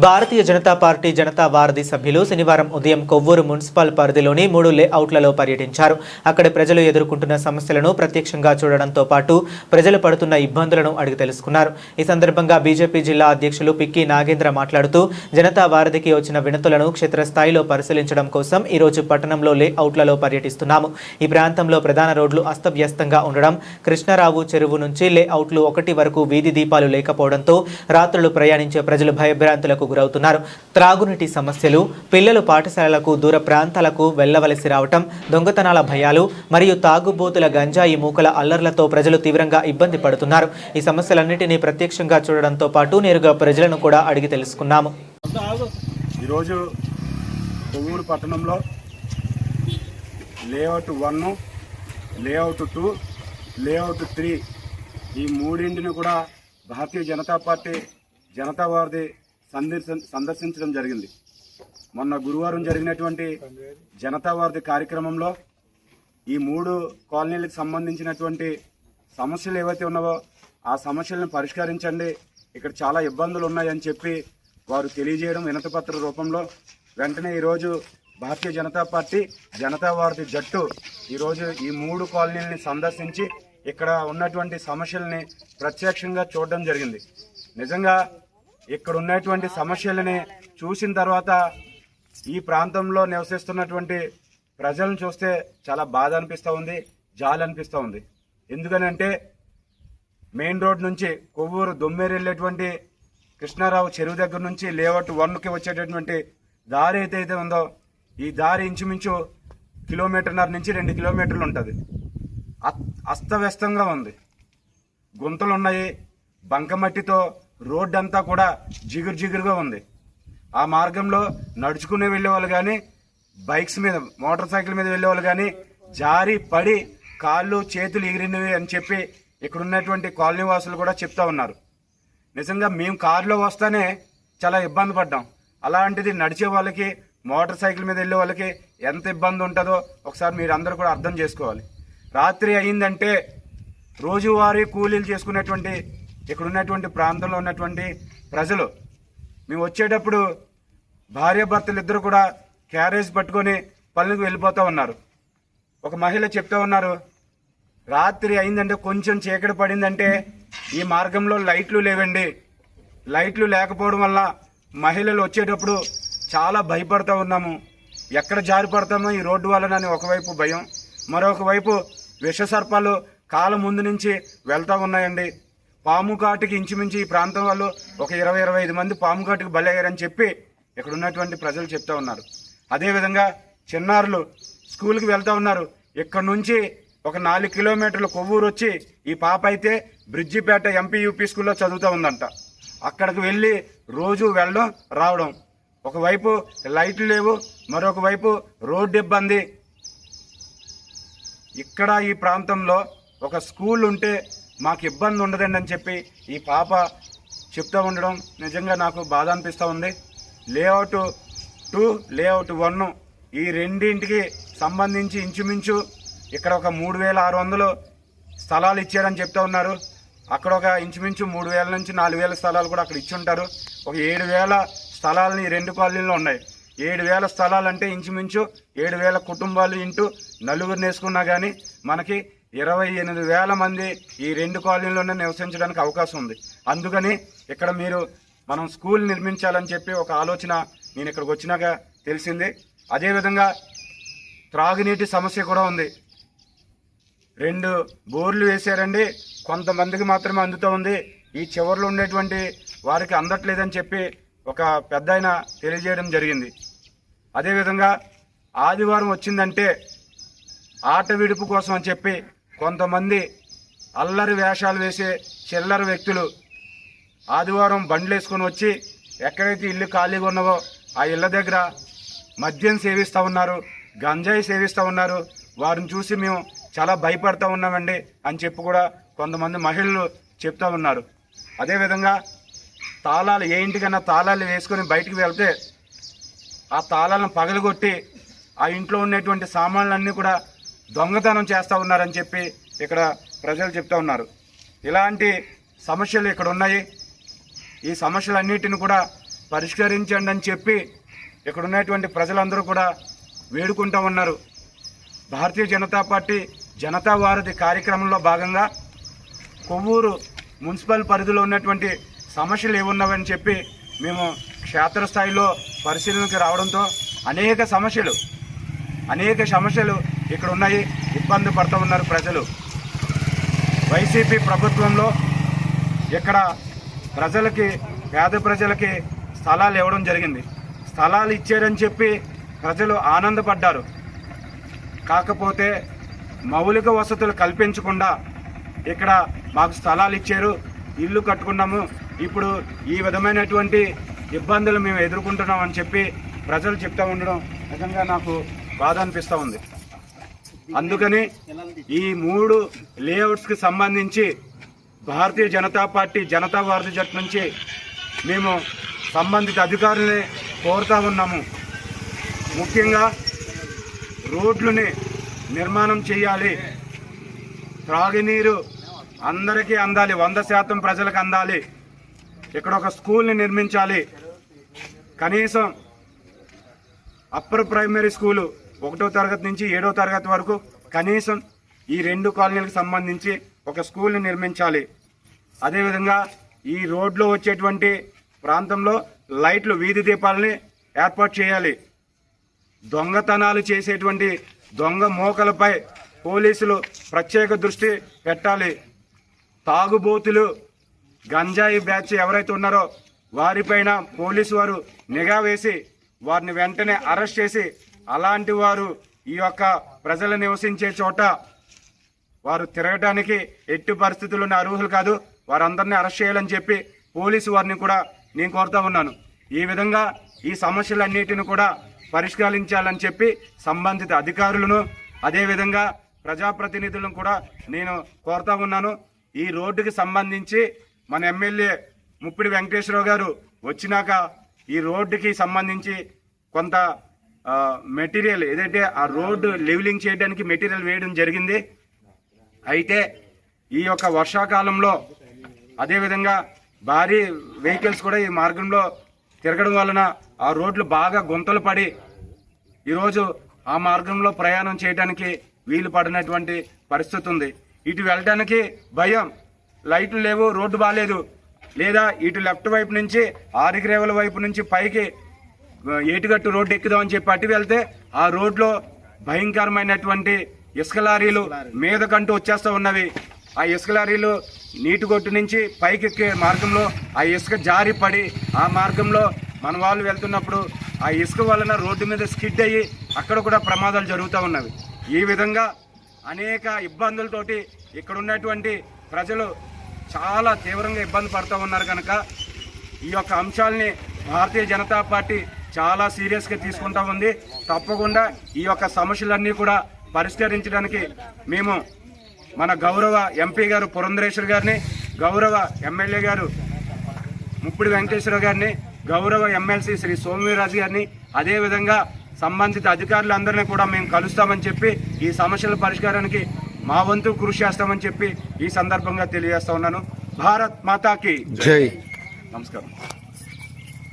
Bharatiya Janata party Janata వారధి సభ్యులు శనివారం ఉదయం కొవ్వూరు మున్సిపల్ పరిధిలోని 3 లేఅవుట్లలో పర్యటించారు. అక్కడ ప్రజలు ఎదుర్కొంటున్న సమస్యలను ప్రత్యక్షంగా చూడడంతో పాటు ప్రజలు పడుతున్న ఇబ్బందులను అడిగి తెలుసుకున్నారు. ఈ సందర్భంగా బీజేపీ జిల్లా అధ్యక్షులు పిక్కి నాగేంద్ర మాట్లాడుతూ జనతా వారధికి వచ్చిన వినతులను క్షేత్రస్థాయిలో పరిశీలించడం కోసం ఈ రోజు పట్టణంలో లేఅవుట్లలో పర్యటిస్తున్నాము. ఈ ప్రాంతంలో ప్రధాన రోడ్లు అస్తవ్యస్తంగా ఉండడం, కృష్ణారావు చెరువు నుంచి లేఅవుట్లు 1 వరకు వీధి దీపాలు లేకపోవడంతో రాత్రులు ప్రయాణించే ప్రజలు భయభ్రాంతులకు గురవుతున్నారు. త్రాగునీటి సమస్యలు, పిల్లలు పాఠశాలలకు దూర ప్రాంతాలకు వెళ్లవలసి రావటం, దొంగతనాల భయాలు మరియు తాగుబోతుల గంజాయి మూకల అల్లర్లతో ప్రజలు తీవ్రంగా ఇబ్బంది పడుతున్నారు. ఈ సమస్యలన్నింటినీ ప్రత్యక్షంగా చూడడంతో పాటు నేరుగా ప్రజలను కూడా అడిగి తెలుసుకున్నాము. ఈరోజు కొవ్వూరు పట్టణంలో లేఅవుట్ 1, లేఅవుట్ 2, లేఅవుట్ 3 ఈ మూడింటిని కూడా భారతీయ జనతా పార్టీ జనతా వారధి సందర్శించడం జరిగింది. మొన్న గురువారం జరిగినటువంటి జనతా వారధి కార్యక్రమంలో ఈ 3 కాలనీలకు సంబంధించినటువంటి సమస్యలు ఏవైతే ఉన్నావో ఆ సమస్యలను పరిష్కరించండి, ఇక్కడ చాలా ఇబ్బందులు ఉన్నాయని చెప్పి వారు తెలియజేయడం వినతిపత్ర రూపంలో వెంటనే ఈరోజు భారతీయ జనతా పార్టీ జనతా వారధి జట్టు ఈరోజు ఈ 3 కాలనీలని సందర్శించి ఇక్కడ ఉన్నటువంటి సమస్యల్ని ప్రత్యక్షంగా చూడడం జరిగింది. నిజంగా ఇక్కడ ఉన్నటువంటి సమస్యలని చూసిన తర్వాత ఈ ప్రాంతంలో నివసిస్తున్నటువంటి ప్రజలను చూస్తే చాలా బాధ అనిపిస్తూ ఉంది, జాలి అనిపిస్తూ ఉంది. ఎందుకనంటే మెయిన్ రోడ్ నుంచి కొవ్వూరు దొమ్మేరు వెళ్ళేటువంటి కృష్ణారావు చెరువు దగ్గర నుంచి లేఅవుట్ 1కి వచ్చేటటువంటి దారి అయితే ఉందో ఈ దారి ఇంచుమించు 1.5 నుంచి 2 కిలోమీటర్లు ఉంటుంది. అస్తవ్యస్తంగా ఉంది, గుంతలు ఉన్నాయి, బంకమట్టితో రోడ్డు అంతా కూడా జిగురుగా ఉంది. ఆ మార్గంలో నడుచుకునే వెళ్ళేవాళ్ళు కానీ, బైక్స్ మీద మోటార్ సైకిల్ మీద వెళ్ళేవాళ్ళు కానీ జారి పడి కాళ్ళు చేతులు ఎగిరినవి అని చెప్పి ఇక్కడ ఉన్నటువంటి కాలనీ వాసులు కూడా చెప్తా ఉన్నారు. నిజంగా మేము కారులో వస్తానే చాలా ఇబ్బంది పడ్డాం, అలాంటిది నడిచే వాళ్ళకి మోటార్ సైకిల్ మీద వెళ్ళే వాళ్ళకి ఎంత ఇబ్బంది ఉంటుందో ఒకసారి మీరు అందరూ కూడా అర్థం చేసుకోవాలి. రాత్రి అయిందంటే రోజువారీ కూలీలు చేసుకునేటువంటి ఇక్కడ ఉన్నటువంటి ప్రాంతంలో ఉన్నటువంటి ప్రజలు మేము వచ్చేటప్పుడు భార్యాభర్తలు ఇద్దరు కూడా క్యారేజ్ పట్టుకొని పనులకు వెళ్ళిపోతూ ఉన్నారు. ఒక మహిళ చెప్తా ఉన్నారు, రాత్రి అయిందంటే కొంచెం చీకటి పడిందంటే ఈ మార్గంలో లైట్లు లేవండి, లైట్లు లేకపోవడం వల్ల మహిళలు వచ్చేటప్పుడు చాలా భయపడుతూ ఉన్నాము, ఎక్కడ జారి పడతామో ఈ రోడ్డు వలనని ఒకవైపు భయం, మరొక వైపు విషసర్పాలు కాలం ముందు నుంచి వెళ్తూ ఉన్నాయండి. పాము కాటుకి ఇంచుమించి ఈ ప్రాంతం వాళ్ళు ఒక 20-25 మంది పాము కాటుకి బలయ్యారని చెప్పి ఇక్కడ ఉన్నటువంటి ప్రజలు చెప్తా ఉన్నారు. అదేవిధంగా చిన్నారులు స్కూల్కి వెళ్తూ ఉన్నారు. ఇక్కడ నుంచి ఒక 4 కిలోమీటర్లు కొవ్వూరు వచ్చి ఈ పాప అయితే బ్రిడ్జిపేట ఎంపీ స్కూల్లో చదువుతూ ఉందంట. అక్కడికి వెళ్ళి రోజు వెళ్ళడం రావడం, ఒకవైపు లైట్లు లేవు, మరొక వైపు రోడ్డు ఇబ్బంది. ఇక్కడ ఈ ప్రాంతంలో ఒక స్కూల్ ఉంటే మాకు ఇబ్బంది ఉండదండి అని చెప్పి ఈ పాప చెప్తూ ఉండడం నిజంగా నాకు బాధ అనిపిస్తూ ఉంది. లేఅవుట్ 2, లేఅవుట్ 1 ఈ రెండింటికి సంబంధించి ఇంచుమించు ఇక్కడ ఒక 3,600 స్థలాలు ఇచ్చారని చెప్తా ఉన్నారు. అక్కడ ఒక ఇంచుమించు 3,000 నుంచి 4,000 స్థలాలు కూడా అక్కడ ఇచ్చి ఉంటారు. ఒక 7,000 స్థలాలని ఈ 2 కాలనీలో ఉన్నాయి. 7,000 స్థలాలు అంటే ఇంచుమించు 7,000 కుటుంబాలు ఇంటూ 4 వేసుకున్నా కానీ మనకి 28,000 మంది ఈ 2 కాలనీలోనే నివసించడానికి అవకాశం ఉంది. అందుకని ఇక్కడ మనం స్కూల్ నిర్మించాలని చెప్పి ఒక ఆలోచన నేను ఇక్కడికి వచ్చినాక తెలిసింది. అదేవిధంగా త్రాగునీటి సమస్య కూడా ఉంది. 2 బోర్లు వేశారండి, కొంతమందికి మాత్రమే అందుతూ ఉంది, ఈ చివరిలో ఉండేటువంటి వారికి అందట్లేదని చెప్పి ఒక పెద్ద ఆయన తెలియజేయడం జరిగింది. అదేవిధంగా ఆదివారం వచ్చిందంటే ఆట విడుపు కోసం అని చెప్పి కొంతమంది అల్లరి వేషాలు వేసే చిల్లర వ్యక్తులు ఆదివారం బండ్లు వేసుకొని వచ్చి ఎక్కడైతే ఇల్లు ఖాళీగా ఉన్నావో ఆ ఇళ్ల దగ్గర మద్యం సేవిస్తూ ఉన్నారు, గంజాయి సేవిస్తూ ఉన్నారు. వారిని చూసి మేము చాలా భయపడుతూ ఉన్నామండి అని చెప్పి కూడా కొంతమంది మహిళలు చెప్తూ ఉన్నారు. అదేవిధంగా తాళాలు ఏ ఇంటికన్నా తాళాలు వేసుకొని బయటికి వెళ్తే ఆ తాళాలను పగలగొట్టి ఆ ఇంట్లో ఉన్నటువంటి సామాన్లన్నీ కూడా దొంగతనం చేస్తూ ఉన్నారని చెప్పి ఇక్కడ ప్రజలు చెప్తూ ఉన్నారు. ఇలాంటి సమస్యలు ఇక్కడ ఉన్నాయి. ఈ సమస్యలన్నిటిని కూడా పరిష్కరించండి అని చెప్పి ఇక్కడ ఉన్నటువంటి ప్రజలందరూ కూడా వేడుకుంటూ ఉన్నారు. భారతీయ జనతా పార్టీ జనతా వారధి కార్యక్రమంలో భాగంగా కొవ్వూరు మున్సిపల్ పరిధిలో ఉన్నటువంటి సమస్యలు ఏమున్నావని చెప్పి మేము క్షేత్రస్థాయిలో పరిశీలనకు రావడంతో అనేక సమస్యలు ఇక్కడ ఉన్నాయి. ఇబ్బంది పడుతూ ఉన్నారు ప్రజలు. వైసీపీ ప్రభుత్వంలో ఇక్కడ పేద ప్రజలకి స్థలాలు ఇవ్వడం జరిగింది. స్థలాలు ఇచ్చారని చెప్పి ప్రజలు ఆనందపడ్డారు. కాకపోతే మౌలిక వసతులు కల్పించకుండా ఇక్కడ మాకు స్థలాలు ఇచ్చారు, ఇల్లు కట్టుకున్నాము, ఇప్పుడు ఈ విధమైనటువంటి ఇబ్బందులు మేము ఎదుర్కొంటున్నాం అని చెప్పి ప్రజలు చెప్తూ ఉండడం నిజంగా నాకు బాధ అనిపిస్తూ ఉంది. అందుకని ఈ 3 లేఅవుట్స్కి సంబంధించి భారతీయ జనతా పార్టీ జనతా వారధి జట్టు నుంచి మేము సంబంధిత అధికారులని కోరుతూ ఉన్నాము. ముఖ్యంగా రోడ్లని నిర్మాణం చేయాలి, త్రాగునీరు అందరికీ అందాలి, 100% ప్రజలకు అందాలి. ఇక్కడ ఒక స్కూల్ని నిర్మించాలి. కనీసం అప్పర్ ప్రైమరీ స్కూలు 1వ తరగతి నుంచి 7వ తరగతి వరకు కనీసం ఈ 2 కాలనీలకు సంబంధించి ఒక స్కూల్ని నిర్మించాలి. అదేవిధంగా ఈ రోడ్లో వచ్చేటువంటి ప్రాంతంలో లైట్లు, వీధి దీపాలని ఏర్పాటు చేయాలి. దొంగతనాలు చేసేటువంటి దొంగ మోకలపై పోలీసులు ప్రత్యేక దృష్టి పెట్టాలి. తాగుబోతులు, గంజాయి బ్యాచ్ ఎవరైతే ఉన్నారో వారిపైన పోలీసు వారు నిఘా వేసి వారిని వెంటనే అరెస్ట్ చేసి అలాంటి వారు ఈ యొక్క ప్రజలు నివసించే చోట వారు తిరగడానికి ఎట్టి పరిస్థితుల్లోనే అర్హులు కాదు, వారందరినీ అరెస్ట్ చేయాలని చెప్పి పోలీసు వారిని కూడా నేను కోరుతా ఉన్నాను. ఈ విధంగా ఈ సమస్యలన్నిటిని కూడా పరిష్కరించాలని చెప్పి సంబంధిత అధికారులను అదేవిధంగా ప్రజాప్రతినిధులను కూడా నేను కోరుతా ఉన్నాను. ఈ రోడ్డుకి సంబంధించి మన ఎమ్మెల్యే ముప్పిడి వెంకటేశ్వరరావు గారు వచ్చినాక ఈ రోడ్డుకి సంబంధించి కొంత మెటీరియల్ ఏదైతే ఆ రోడ్డు లెవెలింగ్ చేయడానికి మెటీరియల్ వేయడం జరిగింది. అయితే ఈ యొక్క వర్షాకాలంలో అదేవిధంగా భారీ వెహికల్స్ కూడా ఈ మార్గంలో తిరగడం వలన ఆ రోడ్లు బాగా గుంతలు పడి ఈరోజు ఆ మార్గంలో ప్రయాణం చేయడానికి వీలు పడినటువంటి పరిస్థితి ఉంది. ఇటు వెళ్ళడానికి భయం, లైట్లు లేవు, రోడ్డు బాగాలేదు. లేదా ఇటు లెఫ్ట్ వైపు నుంచి ఆరిగ్రేవల వైపు నుంచి పైకి ఏటిగట్టు రోడ్డు ఎక్కుదామని చెప్పి అటు వెళ్తే ఆ రోడ్లో భయంకరమైనటువంటి ఇసుక లారీలు మీదకంటూ వచ్చేస్తూ ఉన్నవి. ఆ ఇసుక లారీలు నీటిగొట్టు నుంచి పైకి ఎక్కే మార్గంలో ఆ ఇసుక జారి పడి ఆ మార్గంలో మన వాళ్ళు వెళ్తున్నప్పుడు ఆ ఇసుక వలన రోడ్డు మీద స్కిడ్ అయ్యి అక్కడ కూడా ప్రమాదాలు జరుగుతూ ఉన్నవి. ఈ విధంగా అనేక ఇబ్బందులతోటి ఇక్కడ ఉన్నటువంటి ప్రజలు చాలా తీవ్రంగా ఇబ్బంది పడుతూ ఉన్నారు. కనుక ఈ యొక్క అంశాలని భారతీయ జనతా పార్టీ చాలా సీరియస్గా తీసుకుంటా ఉంది. తప్పకుండా ఈ యొక్క సమస్యలన్నీ కూడా పరిష్కరించడానికి మేము మన గౌరవ ఎంపీ గారు పురంధరేశ్వర్ గారిని, గౌరవ ఎమ్మెల్యే గారు ముప్పిడి వెంకటేశ్వర గారిని, గౌరవ ఎమ్మెల్సీ శ్రీ సోమవీర్రాజు గారిని, అదేవిధంగా సంబంధిత అధికారులందరినీ కూడా మేము కలుస్తామని చెప్పి ఈ సమస్యల పరిష్కారానికి మా వంతు కృషి చేస్తామని చెప్పి ఈ సందర్భంగా తెలియజేస్తా ఉన్నాను. భారత్ మాతాకి జై. నమస్కారం.